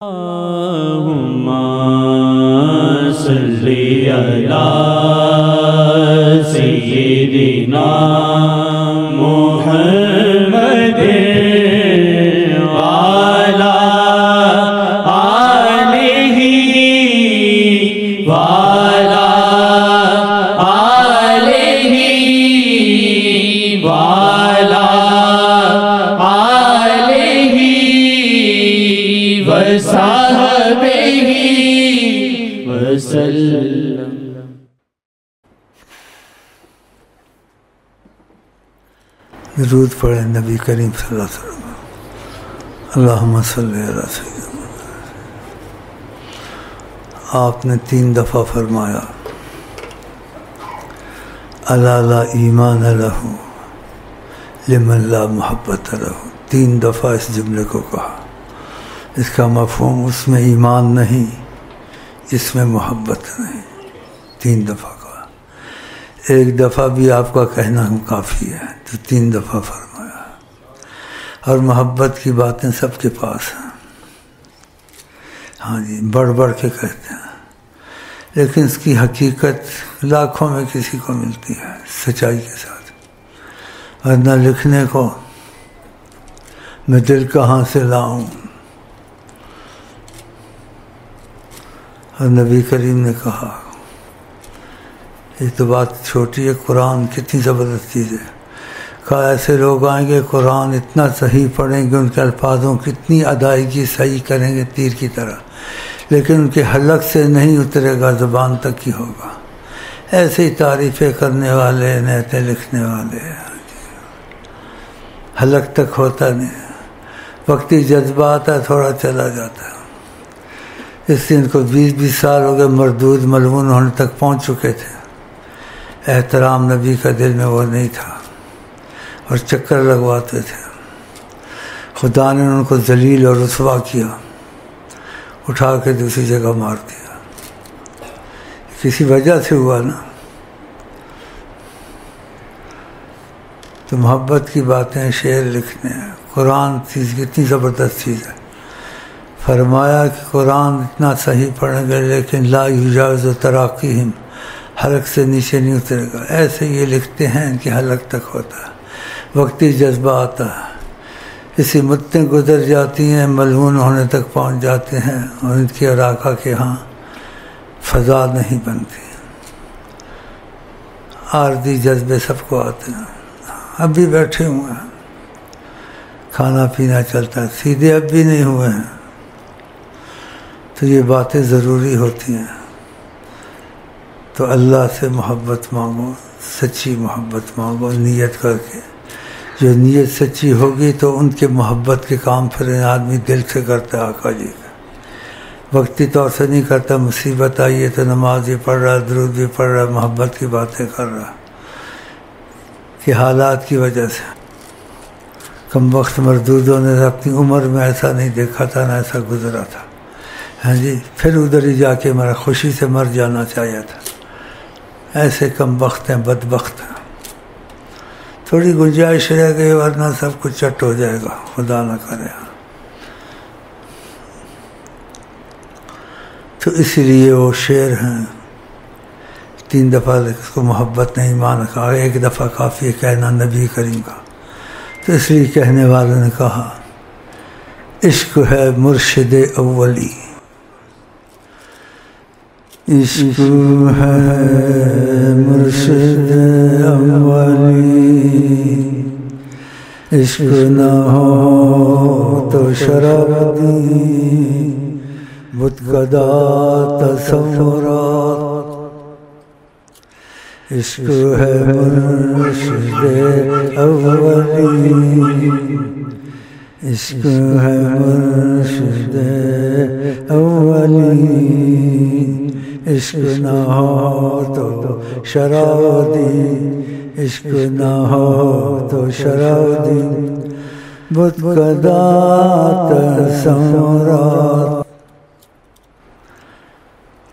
اللہم صلی علی سیدنا محمد وعلی آلہ وعلی آلہ وعلی آلہ وصحبہ وسلم۔ درود پڑھیں نبی کریم صلی اللہ علیہ وسلم۔ اللہم صلی علی سیدنا۔ آپ نے 3 دفعہ فرمایا الا لا ایمان لہ لمن لا محبت لہ۔ 3 دفعہ اس جملے کو کہا۔ اس کا مفہوم اس میں ایمان نہیں، اس میں محبت نہیں۔ 3 دفعہ کہا، 1 دفعہ بھی آپ کا کہنا کافی ہے، تو 3 دفعہ فرمایا۔ اور محبت کی باتیں سب کے پاس ہیں، ہاں جی، بڑھ بڑھ کے کہتے ہیں، لیکن اس کی حقیقت لاکھوں میں کسی کو ملتی ہے سچائی کے ساتھ، ورنہ لکھنے کو میں دل کہاں سے لاؤں۔ اور نبی کریم نے کہا، یہ تو بات چھوٹی ہے، قرآن کتنی زبردست چیز ہے۔ کہا ایسے لوگ آئیں گے قرآن اتنا صحیح پڑھیں گے، ان کے الفاظوں کی اتنی ادائیگی صحیح کریں گے تیر کی طرح، لیکن ان کے حلق سے نہیں اترے گا، زبان تک ہی ہوگا۔ ایسے ہی تعریفیں کرنے والے، نعتیں لکھنے والے، حلق تک ہوتا نہیں، وقتی جذبات ہے تھوڑا چلا جاتا ہے۔ اس لیے ان کو 20 سال ہو گئے، مردود ملعون ہونے تک پہنچ چکے تھے۔ احترام نبی کا دل میں وہ نہیں تھا، اور چکر لگواتے تھے۔ خدا نے ان کو ذلیل اور رسوا کیا، اٹھا کے دوسری جگہ مار دیا۔ کسی وجہ سے ہوا نا۔ تو محبت کی باتیں شعر لکھنے ہیں۔ قرآن چیز کتنی زبردست چیز ہے۔ فرمایا کہ قرآن اتنا صحیح پڑھیں گے، لیکن لا یجاوز تراقیہم، حلق سے نیچے نہیں اترے گا۔ ایسے یہ لکھتے ہیں، ان کی حلق تک ہوتا ہے، وقتی جذبہ آتا ہے، اسی مدتیں گزر جاتی ہیں، ملعون ہونے تک پہنچ جاتے ہیں، اور ان کی اور آقا کے ہاں فضا نہیں بنتی۔ عارضی جذبے سب کو آتے ہیں۔ اب بھی بیٹھے ہوئے ہیں، کھانا پینا چلتا ہے، سیدھے اب بھی نہیں ہوئے ہیں۔ تو یہ باتیں ضروری ہوتی ہیں۔ تو اللہ سے محبت مانگو، سچی محبت مانگو نیت کر کے۔ جو نیت سچی ہوگی تو ان کے محبت کے کام پھر آدمی دل سے کرتا ہے آقا جی کا، وقتی طور سے نہیں کرتا۔ مصیبت آئی ہے تو نماز بھی پڑھ رہا ہے، درود بھی پڑھ رہا ہے، محبت کی باتیں کر رہا ہے، کہ حالات کی وجہ سے کم وقت مردودوں نے اپنی عمر میں ایسا نہیں دیکھا تھا، نہ ایسا گزرا تھا، ہاں جی، پھر ادھر ہی جا کے میرا خوشی سے مر جانا چاہیے تھا۔ ایسے کم وقت ہیں، بدبخت ہیں۔ تھوڑی گنجائش رہ گئی، ورنہ سب کچھ چٹ ہو جائے گا، خدا نہ کرے۔ تو اسی لیے وہ شعر ہیں، 3 دفعہ اس کو محبت نہیں مان کہا، 1 دفعہ کافی ہے کہنا نبی کریم کا۔ تو اس لیے کہنے والوں نے کہا عشق ہے مرشد اولی، عشق ہے مرشد اولی، عشق نہ ہو تو شراب دی بت کدا تصورات۔ عشق ہے مرشد اولی، عشق ہے مرشد اولی، عشق نہ ہو تو شراب دی، عشق نہ ہو تو شراب دی بت کدا تصورات۔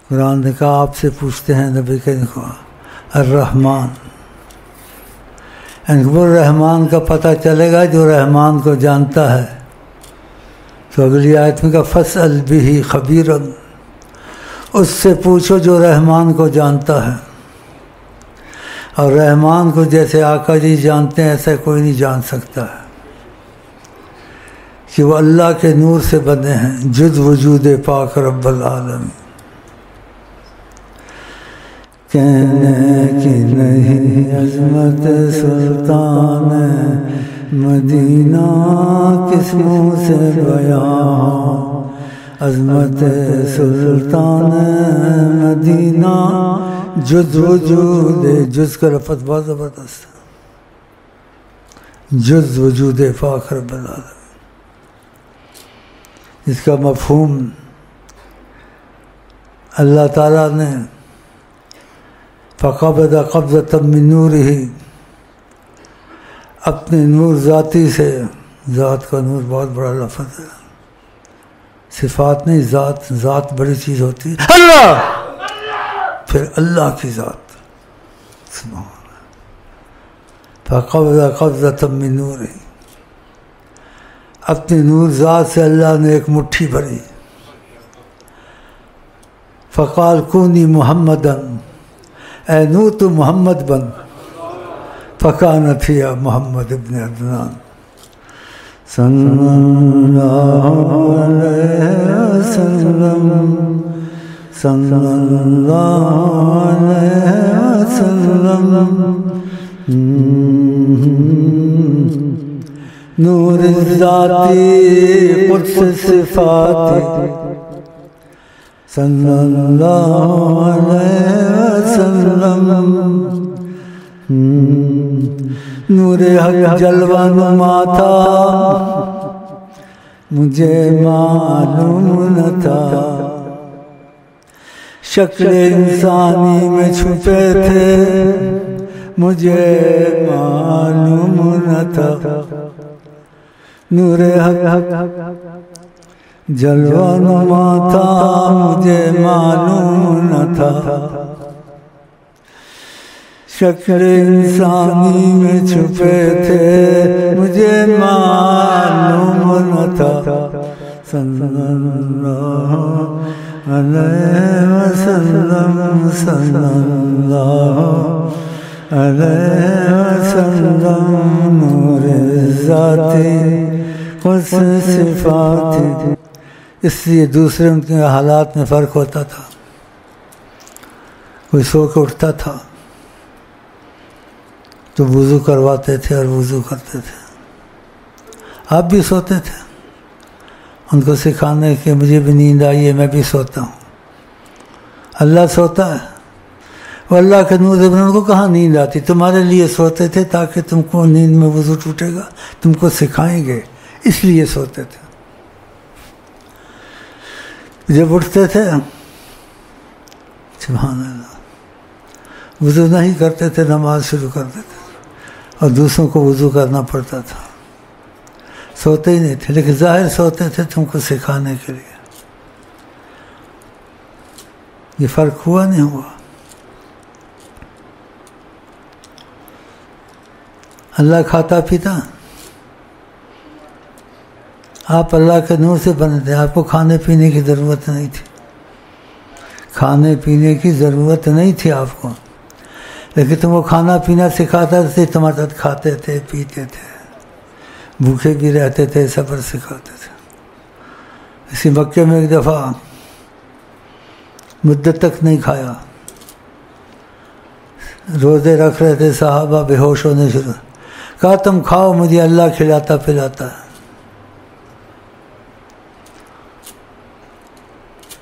قرآن نے کہا آپ سے پوچھتے ہیں نبی کریم کو، الرحمن، وہ رحمان کا پتہ چلے گا جو رحمان کو جانتا ہے، تو اگلی آیت میں کہا فَاسْأَلْ بِهِ خَبِيرًا، اس سے پوچھو جو رحمان کو جانتا ہے، اور رحمان کو جیسے آقا جی جانتے ہیں ایسا کوئی نہیں جان سکتا ہے، کہ وہ اللہ کے نور سے بنے ہیں، جز وجود پاک رب العالمین۔ کہنے کی نہیں عظمت سلطان مدینہ، کس منہ سے بیان عظمت سلطان مدینہ، جز وجود، جز کا لفظ بہت زبردست ہے، جز وجود پاک رب العالمین۔ اس کا مفہوم اللہ تعالیٰ نے فقبض قبضۃ من نورہ، اپنے نور ذاتی سے، ذات کا نور بہت بڑا لفظ ہے، صفات نہیں، ذات، ذات بڑی چیز ہوتی ہے، اللہ، پھر اللہ کی ذات، سبحان اللہ، فقبض قبضۃ من نورہ، اپنے نور ذات سے اللہ نے ایک مٹھی بھری، فقال کونی محمدن، اے نور تو محمد بن، فکانت ہی محمد ابن عدنان صلی اللہ علیہ وسلم، صلی اللہ علیہ وسلم، نور ذاتی قدس صفاتی، صلی اللہ علیہ وسلم، نور حق جلوہ نما تھا، مجھے معلوم نہ تھا، شکل انسانی میں چھپے تھے، مجھے معلوم نہ تھا، نور حق جلوہ نما تھا، مجھے معلوم نہ تھا، شکل انسانی میں چھپے تھے، مجھے معلوم نہ تھا، صلی اللہ علیہ وسلم، صلی اللہ علیہ وسلم، نور ذاتی قدس صفاتی۔ اس لیے دوسرے ان کے حالات میں فرق ہوتا تھا، کوئی سو کے اٹھتا تھا تو وضو کرواتے تھے اور وضو کرتے تھے، آپ بھی سوتے تھے، ان کو سکھانے کہ مجھے بھی نیند آئی ہے میں بھی سوتا ہوں، اللہ سوتا ہے، وہ اللہ کے نور سے ان کو کہاں نیند آتی، تمہارے لیے سوتے تھے تاکہ تم کو نیند میں وضو ٹوٹے گا، تم کو سکھائیں گے، اس لیے سوتے تھے۔ جب اٹھتے تھے سبحان اللہ، وضو نہیں کرتے تھے، نماز شروع کر دیتے تھے اور دوسروں کو وضو کرنا پڑتا تھا، سوتے ہی نہیں تھے، لیکن ظاہر سوتے تھے تم کو سکھانے کے لیے۔ یہ فرق ہوا نہیں ہوا؟ اللہ کھاتا پیتا، آپ اللہ کے نور سے بنے تھے، آپ کو کھانے پینے کی ضرورت نہیں تھی، کھانے پینے کی ضرورت نہیں تھی آپ کو، لیکن تم کو کھانا پینا سکھاتا تھے، تمہارے ساتھ کھاتے تھے، پیتے تھے، بھوکے بھی رہتے تھے، صبر سکھاتے تھے۔ اسی مکے میں ایک دفعہ مدت تک نہیں کھایا، روزے رکھ رہے تھے، صحابہ بے ہوش ہونے شروع، کہا تم کھاؤ، مجھے اللہ کھلاتا پلاتا ہے۔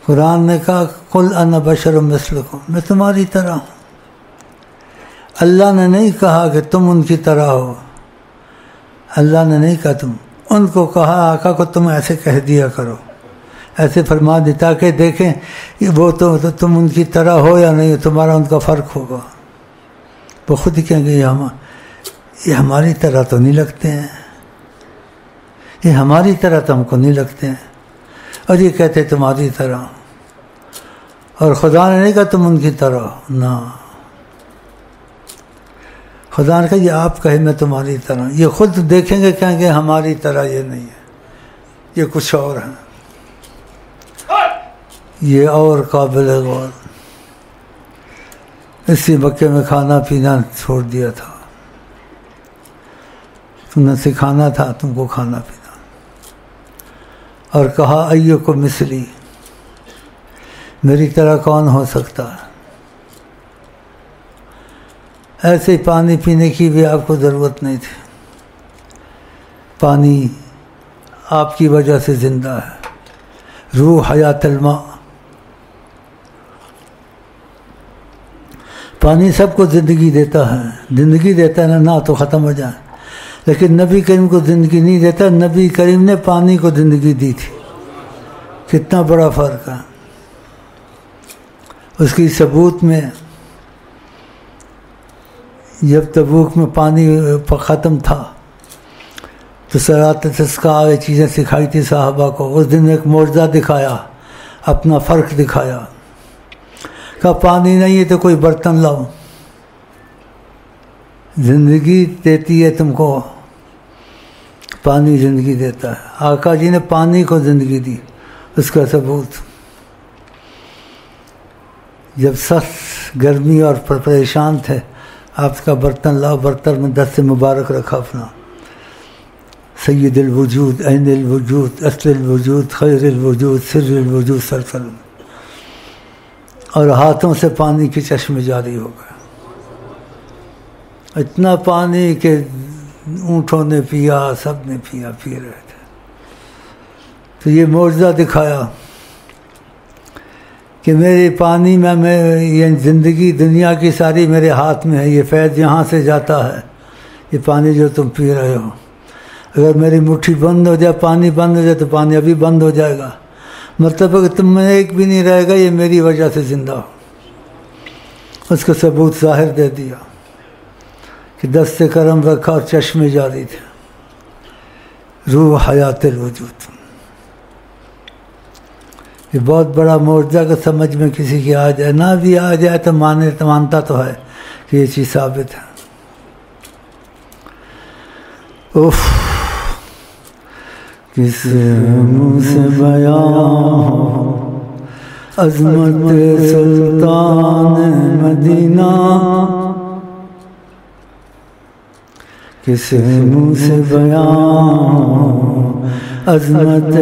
قرآن نے کہا قل انا بشر مثلکم، میں تمہاری طرح ہوں۔ اللہ نے نہیں کہا کہ تم ان کی طرح ہو، اللہ نے نہیں کہا تم، ان کو کہا آقا کو تم ایسے کہہ دیا کرو، ایسے فرما دی تاکہ دیکھیں وہ تو تم ان کی طرح ہو یا نہیں، تمہارا ان کا فرق ہوگا۔ وہ خود ہی کہیں گے یہ ہماری طرح تو نہیں لگتے ہیں، یہ ہماری طرح تو ہم کو نہیں لگتے ہیں، اور یہ کہتے تمہاری طرح، اور خدا نے نہیں کہا تم ان کی طرح، نہ، خدا نے کہا یہ آپ کہے میں تمہاری طرح، یہ خود دیکھیں گے کہیں گے ہماری طرح یہ نہیں ہے، یہ کچھ اور ہے، یہ اور قابل غور۔ اسی مکے میں کھانا پینا چھوڑ دیا تھا، تم نے سکھانا تھا تم کو کھانا پینا، اور کہا ایکم مثلی، میری طرح کون ہو سکتا ہے؟ ایسے ہی پانی پینے کی بھی آپ کو ضرورت نہیں تھی، پانی آپ کی وجہ سے زندہ ہے، روح حیات الماء۔ پانی سب کو زندگی دیتا ہے، زندگی دیتا ہے نہ تو ختم ہو جائے، لیکن نبی کریم کو زندگی نہیں دیتا، نبی کریم نے پانی کو زندگی دی تھی۔ کتنا بڑا فرق ہے۔ اس کی ثبوت میں جب تبوک میں پانی ختم تھا تو صراط تسقیٰ یہ چیزیں سکھائی تھی صحابہ کو، اس دن ایک معجزہ دکھایا، اپنا فرق دکھایا، کہا پانی نہیں ہے تو کوئی برتن لاؤ، زندگی دیتی ہے تم کو، پانی زندگی دیتا ہے۔ آقا جی نے پانی کو زندگی دی، اس کا ثبوت جب سخت گرمی اور پریشان تھے، آپ کا برتن لاؤ، برتن میں دست مبارک رکھا اپنا، سید الوجود، عین الوجود، اصل الوجود، خیر الوجود، سر الوجود سرسلم، اور ہاتھوں سے پانی کے چشمے جاری ہو گئے، اتنا پانی کہ اونٹوں نے پیا، سب نے پیا، پی رہے تھے۔ تو یہ معجزہ دکھایا کہ میرے پانی میں یہ زندگی دنیا کی ساری میرے ہاتھ میں ہے، یہ فیض یہاں سے جاتا ہے، یہ پانی جو تم پی رہے ہو، اگر میری مٹھی بند ہو جائے، پانی بند ہو جائے تو پانی ابھی بند ہو جائے گا، مطلب ہے کہ تم میں ایک بھی نہیں رہے گا، یہ میری وجہ سے زندہ ہو۔ اس کا ثبوت ظاہر دے دیا کہ دست کرم رکھا اور چشمے جاری تھے، روح حیات الوجود۔ یہ بہت بڑا معجزہ کہ سمجھ میں کسی کی آ جائے، نہ بھی آ جائے تو مانتا تو ہے کہ یہ چیز ثابت ہے۔ اوف، کس منہ سے بیان عظمت سلطان مدینہ، کس منہ سے بیان عظمت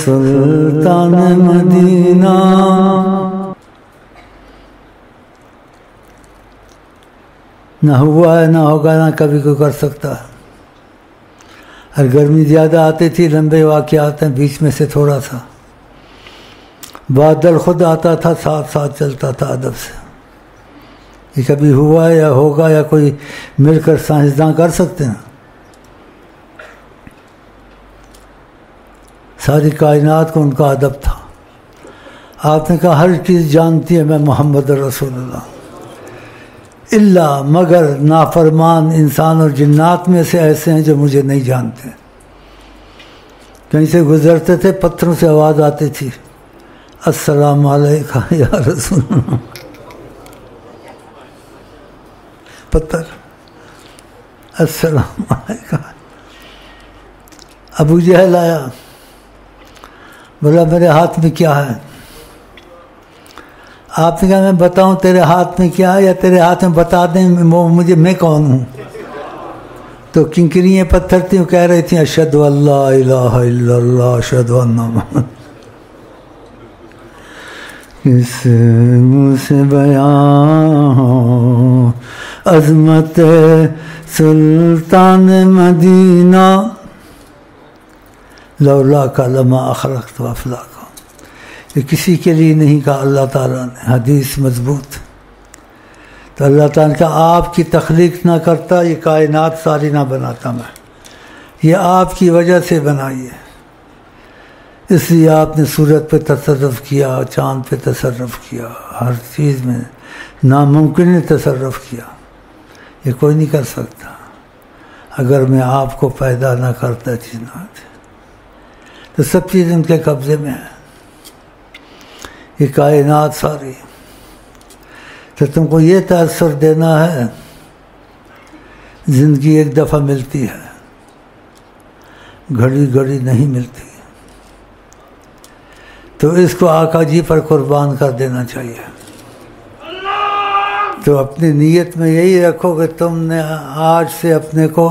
سلطان مدینہ۔ نہ ہوا ہے، نہ ہوگا، نہ کبھی کوئی کر سکتا ہے۔ اور گرمی زیادہ آتی تھی، لمبے واقعات ہیں، بیچ میں سے تھوڑا سا بادل خود آتا تھا، ساتھ ساتھ چلتا تھا ادب سے۔ یہ کبھی ہوا ہے یا ہوگا یا کوئی مل کر سائنسداں کر سکتے ہیں؟ ساری کائنات کو ان کا ادب تھا۔ آپ نے کہا ہر چیز جانتی ہے میں محمد رسول اللہ، اللہ مگر نافرمان انسان اور جنات میں سے ایسے ہیں جو مجھے نہیں جانتے۔ کہیں سے گزرتے تھے، پتھروں سے آواز آتی تھی، السلام علیکہ یا رسول اللہ۔ پتھر، السلام علیکہ۔ ابو جہل آیا، بولا میرے ہاتھ میں کیا ہے؟ آپ نے کہا میں بتاؤں تیرے ہاتھ میں کیا ہے یا تیرے ہاتھ میں بتا دیں مجھے میں کون ہوں؟ تو کنکریاں پتھر تھیں، وہ کہہ رہی تھیں اشہد ان لا الہ الا اللہ اشہد ان محمد۔ کس منہ سے بیان عظمت سلطان مدینہ، لولا کا لما اخرقت افلاکا۔ یہ کسی کے لیے نہیں کہا اللہ تعالیٰ نے، حدیث مضبوط۔ تو اللہ تعالیٰ نے کہا آپ کی تخلیق نہ کرتا، یہ کائنات ساری نہ بناتا میں، یہ آپ کی وجہ سے بنائی ہے، اس لیے آپ نے سورج پہ تصرف کیا، چاند پہ تصرف کیا، ہر چیز میں ناممکن نے تصرف کیا، یہ کوئی نہیں کر سکتا۔ اگر میں آپ کو پیدا نہ کرتا چیز نہ آتی، تو سب چیز ان کے قبضے میں ہے، یہ کائنات ساری۔ تو تم کو یہ تاثر دینا ہے زندگی ایک دفعہ ملتی ہے، گھڑی گھڑی نہیں ملتی۔ تو اس کو آقا جی پر قربان کر دینا چاہیے. تو اپنی نیت میں یہی رکھو کہ تم نے آج سے اپنے کو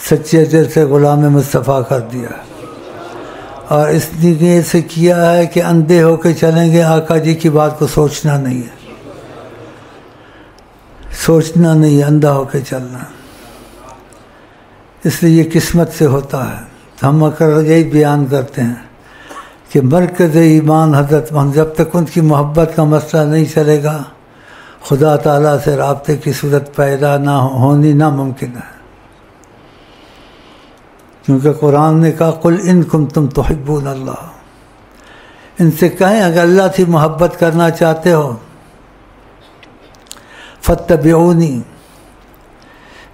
سچے دل سے غلام مصطفیٰ کر دیا، اور اس نیت سے کیا ہے کہ اندھے ہو کے چلیں گے، آقا جی کی بات کو سوچنا نہیں ہے، سوچنا نہیں، اندھا ہو کے چلنا. اس لیے یہ قسمت سے ہوتا ہے. ہم اکثر یہی بیان کرتے ہیں کہ مرکز ایمان حضرت محمد، جب تک ان کی محبت کا مسئلہ نہیں چلے گا خدا تعالیٰ سے رابطے کی صورت پیدا نہ ہونی ناممکن ہے. کیونکہ قرآن نے کہا قل ان کنتم تحبون اللہ، ان سے کہیں اگر اللہ سے محبت کرنا چاہتے ہو فاتبعونی،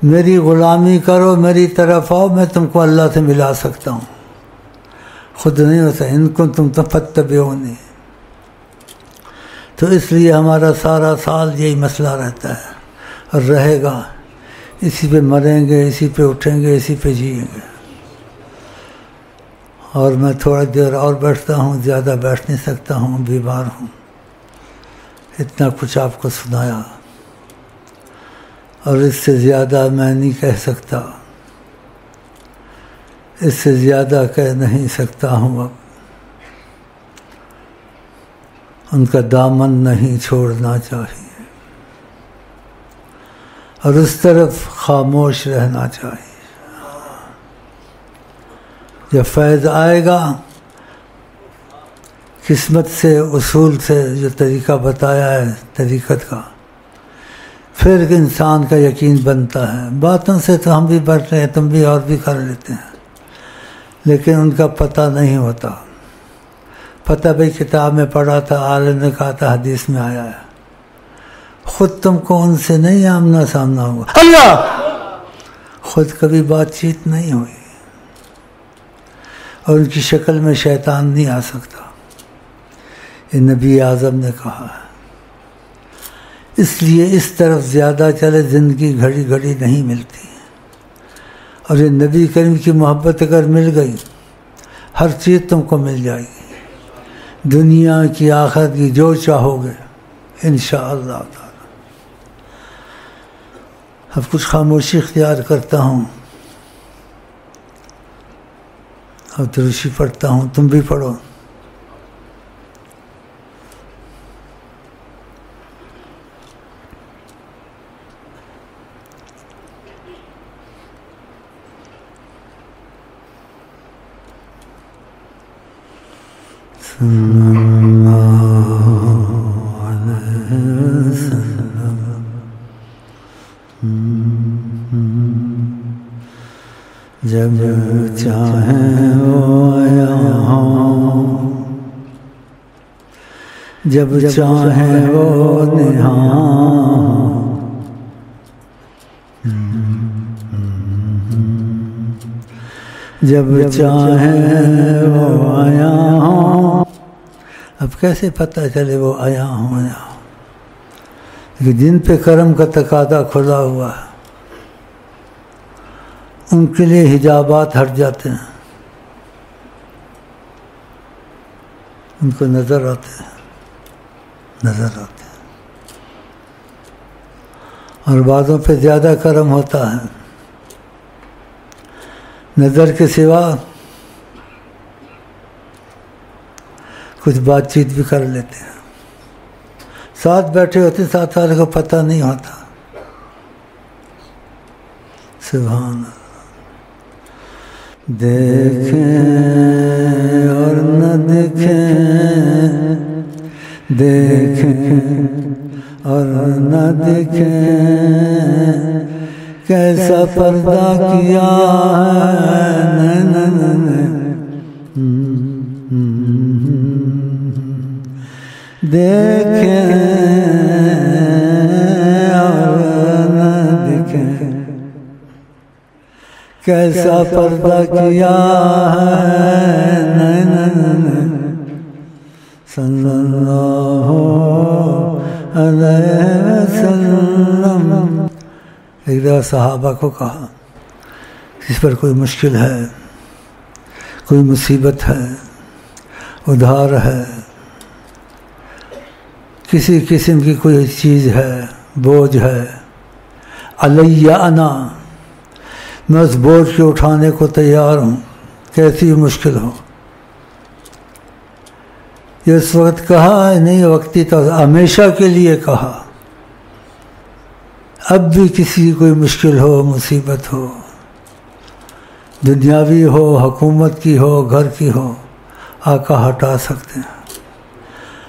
میری غلامی کرو، میری طرف آؤ، میں تم کو اللہ سے ملا سکتا ہوں. خود نہیں ہوتا، ان کنتم فاتبعونی. تو اس لیے ہمارا سارا سال یہی مسئلہ رہتا ہے اور رہے گا. اسی پہ مریں گے، اسی پہ اٹھیں گے، اسی پہ جئیں گے. اور میں تھوڑا دیر اور بیٹھتا ہوں، زیادہ بیٹھ نہیں سکتا ہوں، بیمار ہوں. اتنا کچھ آپ کو سنایا اور اس سے زیادہ میں نہیں کہہ سکتا، اس سے زیادہ کہہ نہیں سکتا ہوں. اب ان کا دامن نہیں چھوڑنا چاہیے اور اس طرف خاموش رہنا چاہیے. جب فیض آئے گا قسمت سے، اصول سے جو طریقہ بتایا ہے طریقت کا، پھر انسان کا یقین بنتا ہے. باتوں سے تو ہم بھی بڑھ رہے ہیں، تم بھی اور بھی کر لیتے ہیں، لیکن ان کا پتہ نہیں ہوتا. پتہ بھائی کتاب میں پڑھا تھا، عالم نے کہا تھا، حدیث میں آیا ہے. خود تم کو ان سے نہیں آمنا سامنا ہوا، اللہ خود کبھی بات چیت نہیں ہوئی، اور ان کی شکل میں شیطان نہیں آ سکتا. یہ نبی اعظم نے کہا ہے. اس لیے اس طرف زیادہ چلے، زندگی گھڑی گھڑی نہیں ملتی. اور یہ نبی کریم کی محبت اگر مل گئی، ہر چیز تم کو مل جائے گی، دنیا کی آخرت کی، جو چاہو گے انشاءاللہ تعالی. اب کچھ خاموشی اختیار کرتا ہوں اور دروشی پڑھتا ہوں، تم بھی پڑھو. جب چاہیں وہ یہاں، جب چاہیں وہ نہاں، جب چاہیں وہ آیا ہوں. اب کیسے پتہ چلے وہ آیا ہوں؟ کہ جن پہ کرم کا تقاضا کھلا ہوا ہے ان کے لیے حجابات ہٹ جاتے ہیں، ان کو نظر آتے ہیں. اور بعضوں پہ زیادہ کرم ہوتا ہے، نظر کے سوا کچھ بات چیت بھی کر لیتے ہیں. ساتھ بیٹھے ہوتے، ساتھ والے کو پتہ نہیں ہوتا. سبحان اللہ. دیکھیں اور نہ دیکھیں، دیکھیں اور نہ دیکھیں، کیسا پردہ کیا ہے. دیکھیں اور نہ دیکھیں، کیسا پردہ کیا ہے. صلی اللہ علیہ وسلم. ایک دفعہ صحابہ کو کہا جس پر کوئی مشکل ہے، کوئی مصیبت ہے، ادھار ہے، کسی قسم کی کوئی چیز ہے، بوجھ ہے، علیہ انا، میں اس بوجھ کے اٹھانے کو تیار ہوں، کیسی مشکل ہو۔ یہ اس وقت کہا نہیں، وقتی تو ہمیشہ کے لیے کہا۔ اب بھی کسی کی کوئی مشکل ہو، مصیبت ہو، دنیاوی ہو، حکومت کی ہو، گھر کی ہو، آقا ہٹا سکتے ہیں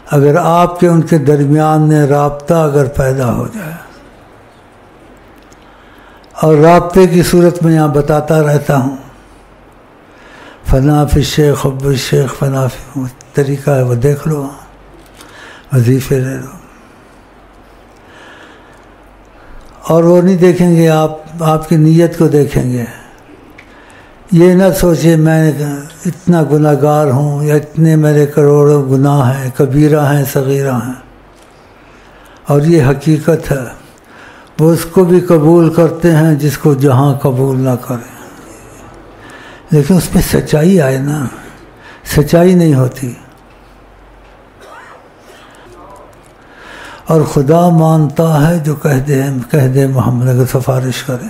اگر آپ کے ان کے درمیان میں رابطہ اگر پیدا ہو جائے۔ اور رابطے کی صورت میں یہاں بتاتا رہتا ہوں، فنا فی الشیخ حب الشیخ، فنا فی طریقہ ہے وہ دیکھ لو، وظیفے لے لو۔ اور وہ نہیں دیکھیں گے، آپ کی نیت کو دیکھیں گے۔ یہ نہ سوچے میں اتنا گناہ گار ہوں یا اتنے میرے کروڑوں گناہ ہیں، کبیرہ ہیں، صغیرہ ہیں۔ اور یہ حقیقت ہے، وہ اس کو بھی قبول کرتے ہیں جس کو جہاں قبول نہ کریں، لیکن اس میں سچائی آئے نا، سچائی نہیں ہوتی۔ اور خدا مانتا ہے جو کہہ دے محمد، اگر سفارش کرے۔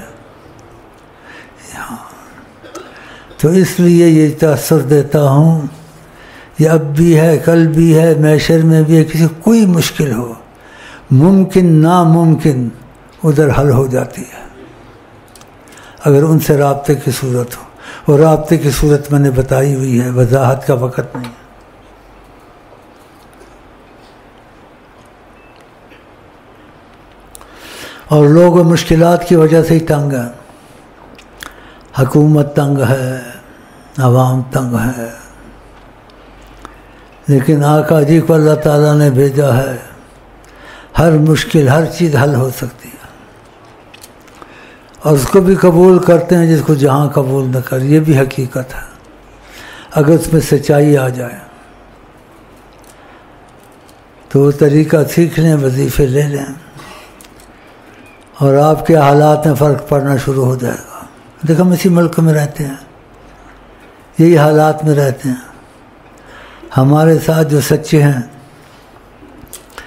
تو اس لیے یہ تاثر دیتا ہوں، یہ اب بھی ہے، کل بھی ہے، محشر میں بھی ہے، کسی کوئی مشکل ہو، ممکن ناممکن ادھر حل ہو جاتی ہے اگر ان سے رابطے کی صورت ہو۔ اور رابطے کی صورت میں نے بتائی ہوئی ہے، وضاحت کا وقت نہیں۔ اور لوگ مشکلات کی وجہ سے ہی تنگ ہیں، حکومت تنگ ہے، عوام تنگ ہے، لیکن آقا جی کو اللہ تعالیٰ نے بھیجا ہے، ہر مشکل، ہر چیز حل ہو سکتی ہے۔ اور اس کو بھی قبول کرتے ہیں جس کو جہاں قبول نہ کر، یہ بھی حقیقت ہے اگر اس میں سچائی آ جائے تو وہ طریقہ سیکھ لیں، وظیفے لے لیں، اور آپ کے حالات میں فرق پڑنا شروع ہو جائے گا۔ دیکھو ہم اسی ملک میں رہتے ہیں، یہی حالات میں رہتے ہیں، ہمارے ساتھ جو سچے ہیں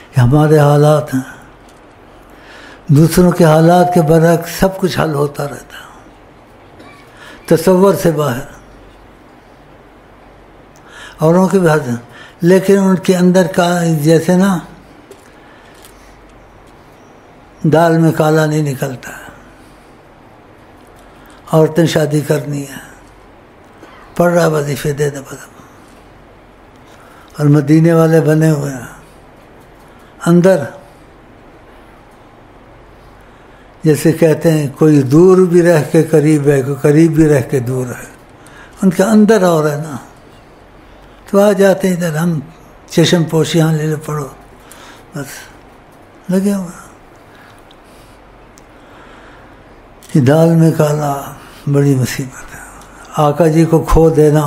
یہ ہمارے حالات ہیں، دوسروں کے حالات کے برعکس سب کچھ حل ہوتا رہتا ہے، تصور سے باہر، اوروں کے بھی حد ہیں، لیکن ان کے اندر کا جیسے نا دال میں کالا نہیں نکلتا ہے۔ عورتیں شادی کرنی ہے، پڑھ رہا وظیفے دے دے بدم، اور مدینے والے بنے ہوئے ہیں اندر، جیسے کہتے ہیں کوئی دور بھی رہ کے قریب ہے، کوئی قریب بھی رہ کے دور ہے، ان کے اندر اور ہے نا، تو آ جاتے ہیں ادھر، ہم چشم پوشی ہاں لے لے پڑھو، بس لگے ہوئے۔ یہ دال میں کالا بڑی مصیبت ہے، آقا جی کو کھو دینا،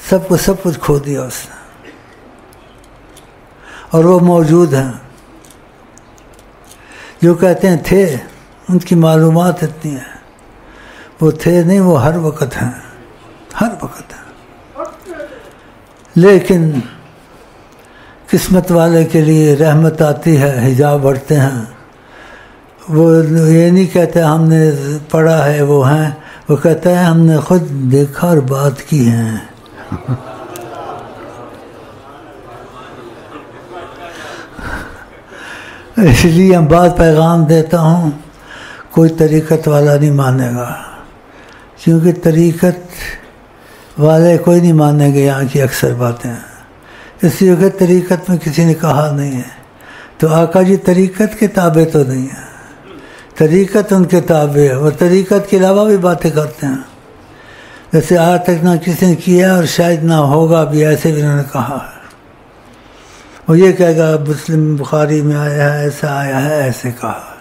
سب کچھ کھو دیا اس نے، اور وہ موجود ہیں جو کہتے ہیں تھے، ان کی معلومات اتنی ہیں، وہ تھے نہیں، وہ ہر وقت ہیں، ہر وقت ہیں، لیکن قسمت والے کے لیے رحمت آتی ہے، حجاب بڑھتے ہیں، وہ یہ نہیں کہتے ہم نے پڑھا ہے وہ ہیں، وہ کہتا ہے ہم نے خود دیکھا اور بات کی ہیں۔ اس لیے ہم بات پیغام دیتا ہوں، کوئی طریقت والا نہیں مانے گا، کیونکہ طریقت والے کوئی نہیں مانیں گے یہاں کی اکثر باتیں، اس لیے کہ طریقت میں کسی نے کہا نہیں ہے، تو آقا جی طریقت کے تابع تو نہیں ہے، طریقت ان کے تابع ہے، وہ طریقت کے علاوہ بھی باتیں کرتے ہیں، جیسے آج تک نہ کسی نے کیا اور شاید نہ ہوگا بھی، ایسے بھی انہوں نے کہا ہے۔ وہ یہ کہے گا مسلم بخاری میں آیا ہے، ایسا آیا ہے، ایسے کہا،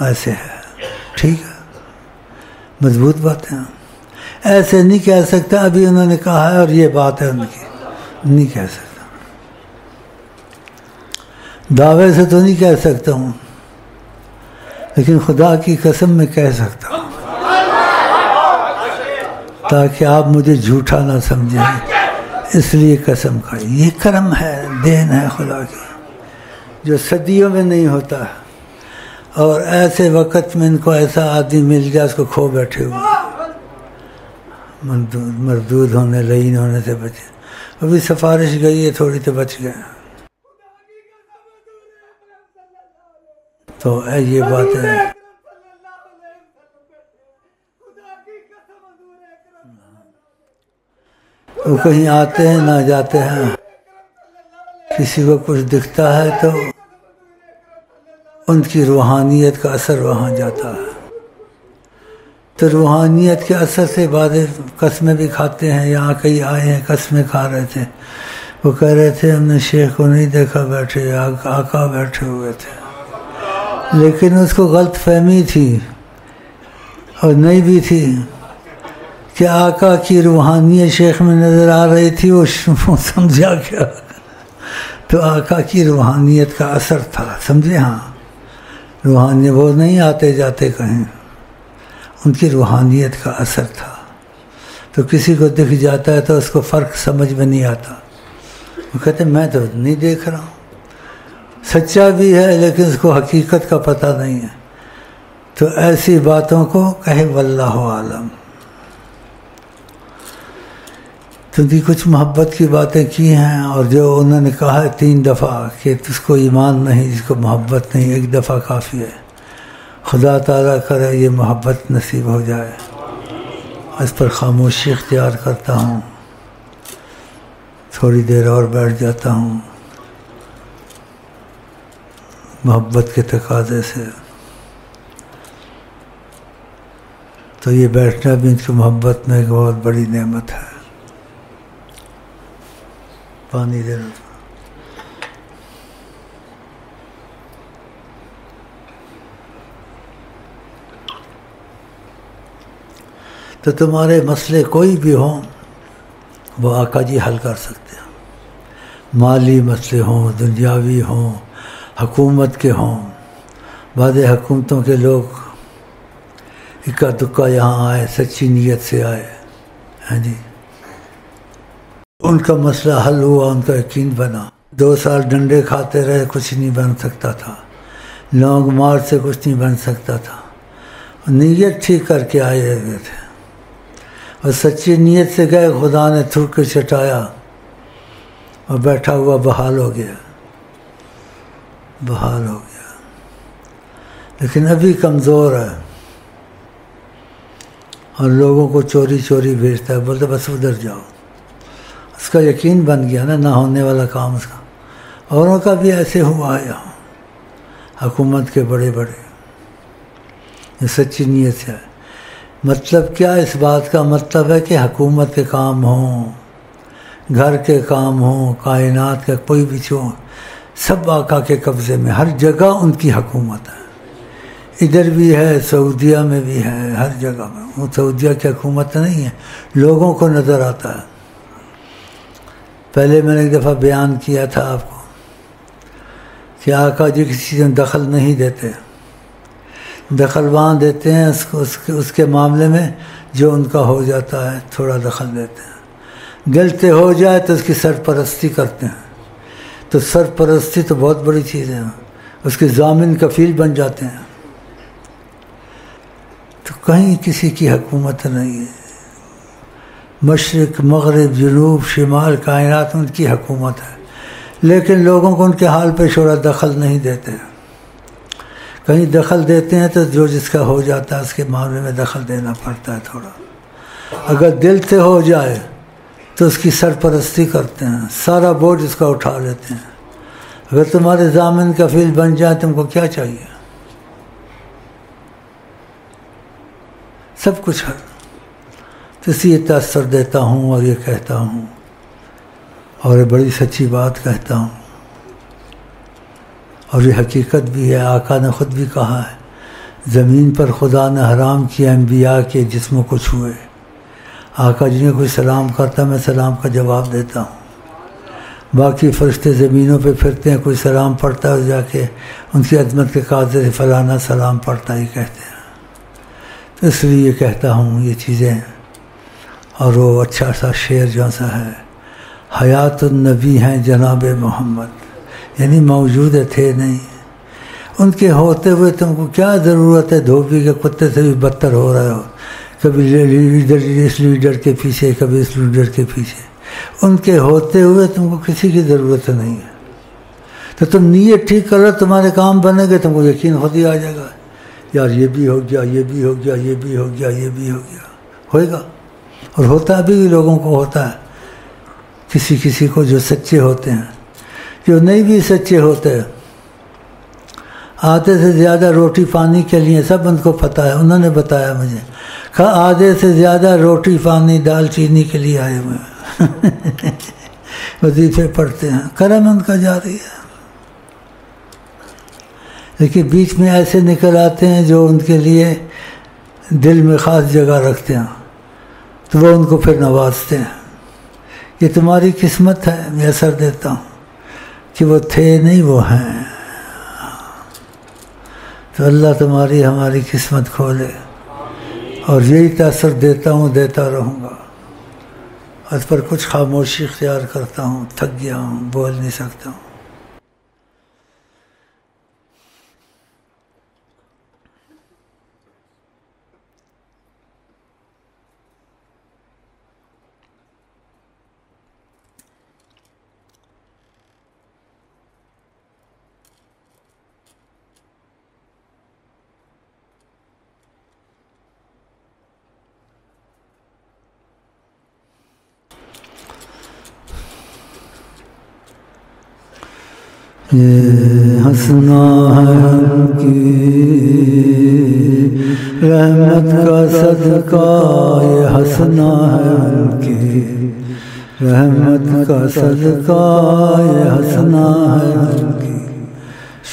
ایسے ہے، ٹھیک ہے، مضبوط باتیں، ایسے نہیں کہہ سکتا ابھی انہوں نے کہا ہے اور یہ بات ہے ان کی، نہیں کہہ سکتا، دعوے سے تو نہیں کہہ سکتا ہوں، لیکن خدا کی قسم میں کہہ سکتا ہوں، تاکہ آپ مجھے جھوٹا نہ سمجھیں، اس لیے قسم کھائی. یہ کرم ہے، دین ہے خدا کی، جو صدیوں میں نہیں ہوتا. اور ایسے وقت میں ان کو ایسا آدمی مل جائے اس کو کھو بیٹھے ہوئے، مردود ہونے لعین ہونے سے بچے. ابھی سفارش گئی ہے تھوڑی تو بچ گئے. تو یہ بات ہے. وہ کہیں آتے ہیں نہ جاتے ہیں، کسی کو کچھ دکھتا ہے تو ان کی روحانیت کا اثر وہاں جاتا ہے. تو روحانیت کے اثر سے بعد قسمیں بھی کھاتے ہیں. یہاں کئی آئے ہیں قسمیں کھا رہے تھے، وہ کہہ رہے تھے ہم نے شیخ کو نہیں دیکھا بیٹھے، آقا بیٹھے ہوئے تھے. لیکن اس کو غلط فہمی تھی اور نہیں بھی تھی کہ آقا کی روحانیت شیخ میں نظر آ رہی تھی. وہ سمجھا کیا؟ تو آقا کی روحانیت کا اثر تھا، سمجھے؟ ہاں، روحانیت وہ نہیں آتے جاتے کہیں، ان کی روحانیت کا اثر تھا. تو کسی کو دکھ جاتا ہے تو اس کو فرق سمجھ میں نہیں آتا. وہ کہتے میں تو نہیں دیکھ رہا ہوں، سچا بھی ہے لیکن اس کو حقیقت کا پتہ نہیں ہے. تو ایسی باتوں کو کہے واللہ عالم. کیونکہ کچھ محبت کی باتیں کی ہیں، اور جو انہوں نے کہا ہے 3 دفعہ کہ اس کو ایمان نہیں، جس کو محبت نہیں، 1 دفعہ کافی ہے. خدا تعالیٰ کرے یہ محبت نصیب ہو جائے. اس پر خاموشی اختیار کرتا ہوں، تھوڑی دیر اور بیٹھ جاتا ہوں محبت کے تقاضے سے. تو یہ بیٹھنا بھی ان کی محبت میں ایک بہت بڑی نعمت ہے. پانی دے رہا. تو تمہارے مسئلے کوئی بھی ہوں وہ آقا جی حل کر سکتے ہیں. مالی مسئلے ہوں، دنیاوی ہوں، حکومت کے ہوں. بعض حکومتوں کے لوگ اکا دکا یہاں آئے، سچی نیت سے آئے، ہاں جی، ان کا مسئلہ حل ہوا، ان کا یقین بنا. 2 سال ڈنڈے کھاتے رہے، کچھ نہیں بن سکتا تھا. لونگ مار سے کچھ نہیں بن سکتا تھا. نیت ٹھیک کر کے آئے ہوئے تھے اور سچی نیت سے گئے. خدا نے تھوک کے چٹایا اور بیٹھا ہوا بحال ہو گیا، بحال ہو گیا. لیکن ابھی کمزور ہے اور لوگوں کو چوری چوری بھیجتا ہے، بولتے بس ادھر جاؤ. اس کا یقین بن گیا نا، نہ ہونے والا کام اس کا. اوروں کا بھی ایسے ہوا ہے یہاں، حکومت کے بڑے بڑے، یہ سچی نیت سے ہے. مطلب کیا اس بات کا مطلب ہے کہ حکومت کے کام ہوں، گھر کے کام ہوں، کائنات کا کوئی بھی چھو، سب آقا کے قبضے میں. ہر جگہ ان کی حکومت ہے. ادھر بھی ہے، سعودیہ میں بھی ہے، ہر جگہ میں. وہ سعودیہ کی حکومت نہیں ہے، لوگوں کو نظر آتا ہے. پہلے میں نے ایک دفعہ بیان کیا تھا آپ کو کہ آقا جی کسی چیز میں دخل نہیں دیتے. دخل وہاں دیتے ہیں اس کے معاملے میں جو ان کا ہو جاتا ہے، تھوڑا دخل دیتے ہیں. دل سے ہو جائے تو اس کی سرپرستی کرتے ہیں. تو سرپرستی تو بہت بڑی چیز ہے، اس کے ضامن کفیل بن جاتے ہیں. تو کہیں کسی کی حکومت نہیں ہے. مشرق، مغرب، جنوب، شمال، کائنات ان کی حکومت ہے. لیکن لوگوں کو ان کے حال پہ چھوڑا، دخل نہیں دیتے. کہیں دخل دیتے ہیں تو جو جس کا ہو جاتا ہے اس کے معاملے میں دخل دینا پڑتا ہے تھوڑا. اگر دل سے ہو جائے تو اس کی سرپرستی کرتے ہیں، سارا بوجھ اس کا اٹھا لیتے ہیں. اگر تمہارے ضامن کفیل بن جائے تم کو کیا چاہیے؟ سب کچھ ہے. تو اس لیے تاثر دیتا ہوں اور یہ کہتا ہوں، اور یہ بڑی سچی بات کہتا ہوں، اور یہ حقیقت بھی ہے. آقا نے خود بھی کہا ہے زمین پر خدا نے حرام کیا انبیاء کے جسموں کو چھوئے. آقا جی نے کوئی سلام کرتا میں سلام کا جواب دیتا ہوں. باقی فرشتے زمینوں پہ پھرتے ہیں، کوئی سلام پڑھتا ہے جا کے ان کی عظمت کے قاضے سے فلانا سلام پڑھتا ہی کہتے ہیں. تو اس لیے کہتا ہوں یہ چیزیں. اور وہ اچھا سا شعر جو سا ہے، حیات النبی ہیں جناب محمد، یعنی موجود تھے نہیں، ان کے ہوتے ہوئے تم کو کیا ضرورت ہے دھوبی کے کتے سے بھی بدتر ہو رہے ہو، کبھی اس لیڈر کے پیچھے، کبھی اس لیڈر کے پیچھے، ان کے ہوتے ہوئے تم کو کسی کی ضرورت نہیں ہے۔ تو تم نیت ٹھیک کرو، تمہارے کام بنے گے، تم کو یقین خود ہی آ جائے گا، یار یہ بھی ہو گیا، یہ بھی ہو گیا، یہ بھی ہو گیا، یہ بھی ہو گیا، ہوئے گا۔ اور ہوتا ابھی بھی لوگوں کو ہوتا ہے، کسی کسی کو جو سچے ہوتے ہیں، جو نہیں بھی سچے ہوتے، آدھے سے زیادہ روٹی پانی کے لیے، سب ان کو پتہ ہے، انہوں نے بتایا مجھے، کہا آدھے سے زیادہ روٹی پانی دال چینی کے لیے آئے ہوئے ہیں وظیفے پڑھتے ہیں، کرم ان کا جاری ہے، لیکن بیچ میں ایسے نکل آتے ہیں جو ان کے لیے دل میں خاص جگہ رکھتے ہیں، تو وہ ان کو پھر نوازتے ہیں۔ یہ تمہاری قسمت ہے، میں اثر دیتا ہوں کہ وہ تھے نہیں، وہ ہیں۔ تو اللہ تمہاری ہماری قسمت کھولے، اور یہی تاثر دیتا ہوں، دیتا رہوں گا۔ اس پر کچھ خاموشی اختیار کرتا ہوں، تھک گیا ہوں، بول نہیں سکتا ہوں۔ یہ ہنسنا ہے ان کی رحمت کا صدقہ، یہ ہنسنا ہے ان کی رحمت کا صدقہ، یہ ہنسنا ہے ان کی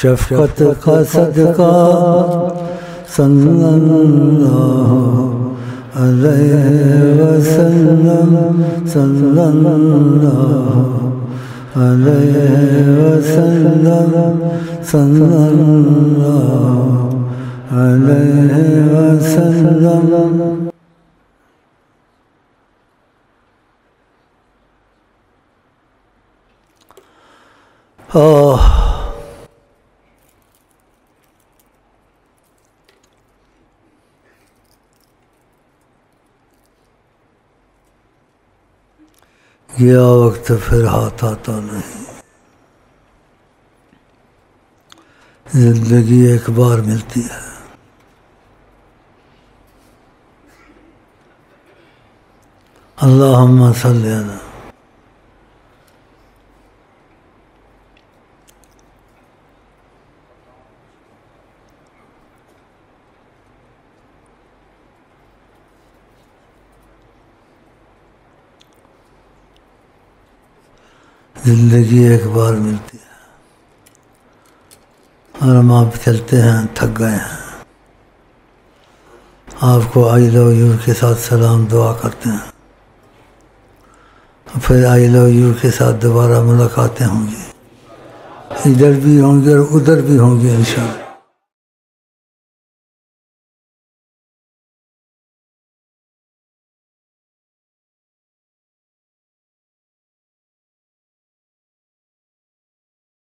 شفقت کا صدقہ، صلی اللہ علیہ وسلم، صلی اللہ علیہ وسلم، صلی اللہ علیہ وسلم۔ گیا وقت پھر ہاتھ آتا نہیں، زندگی ایک بار ملتی ہے، اللہم صلی علی۔ زندگی ایک بار ملتی ہے، اور ہم آپ چلتے ہیں، تھک گئے ہیں، آپ کو آئی لو یو کے ساتھ سلام دعا کرتے ہیں، پھر آئی لو یو کے ساتھ دوبارہ ملاقاتیں ہوں گی، ادھر بھی ہوں گی اور ادھر بھی ہوں گی انشاءاللہ۔